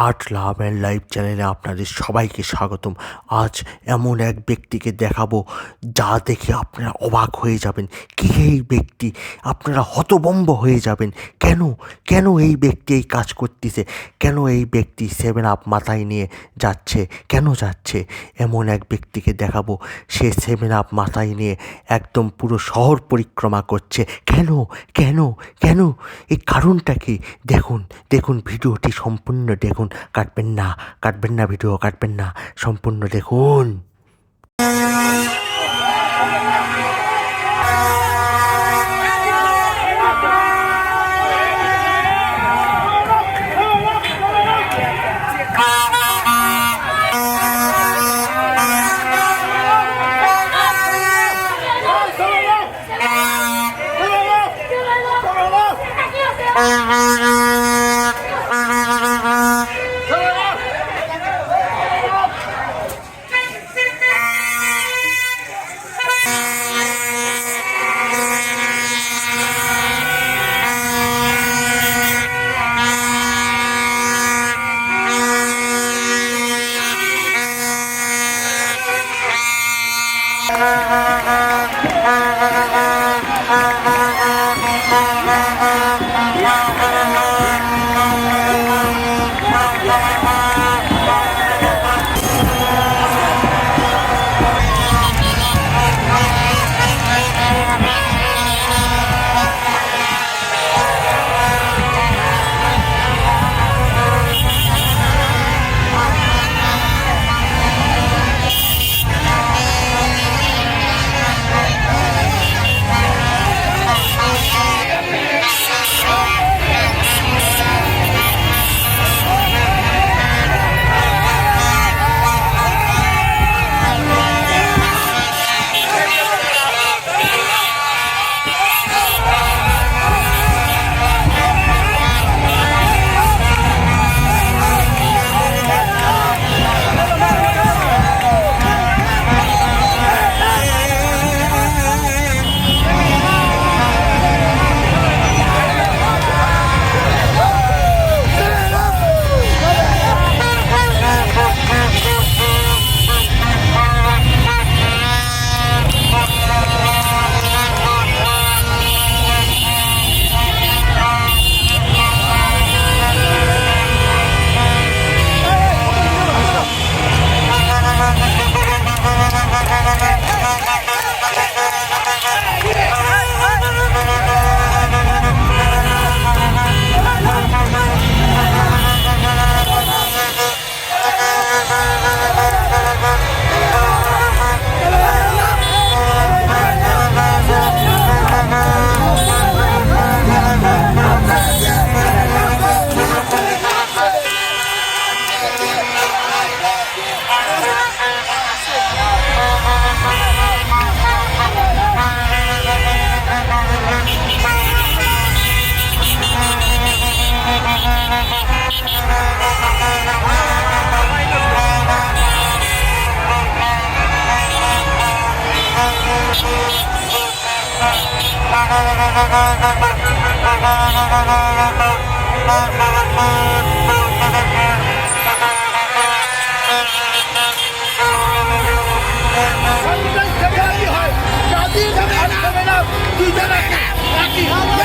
Art love and live চ্যানেলে আপনাদের সবাইকে স্বাগতম। আজ এমন এক ব্যক্তিকে দেখাবো যা দেখে আপনারা অবাক হয়ে যাবেন। কে এই ব্যক্তি? আপনারা হতভম্ব হয়ে যাবেন। কেন এই ব্যক্তি এই কাজ করতেছে? কেন এই ব্যক্তি 7 আপ মাথায় নিয়ে যাচ্ছে? কেন যাচ্ছে? এমন এক ব্যক্তিকে দেখাবো, সে 7 আপ মাথায় নিয়ে একদম পুরো শহর পরিক্রমা করছে। কেন এই কারণটা কি? দেখুন ভিডিওটি সম্পূর্ণ দেখুন। কাটবেন না, ভিডিও কাটবেন না, সম্পূর্ণ দেখুন। Kita nak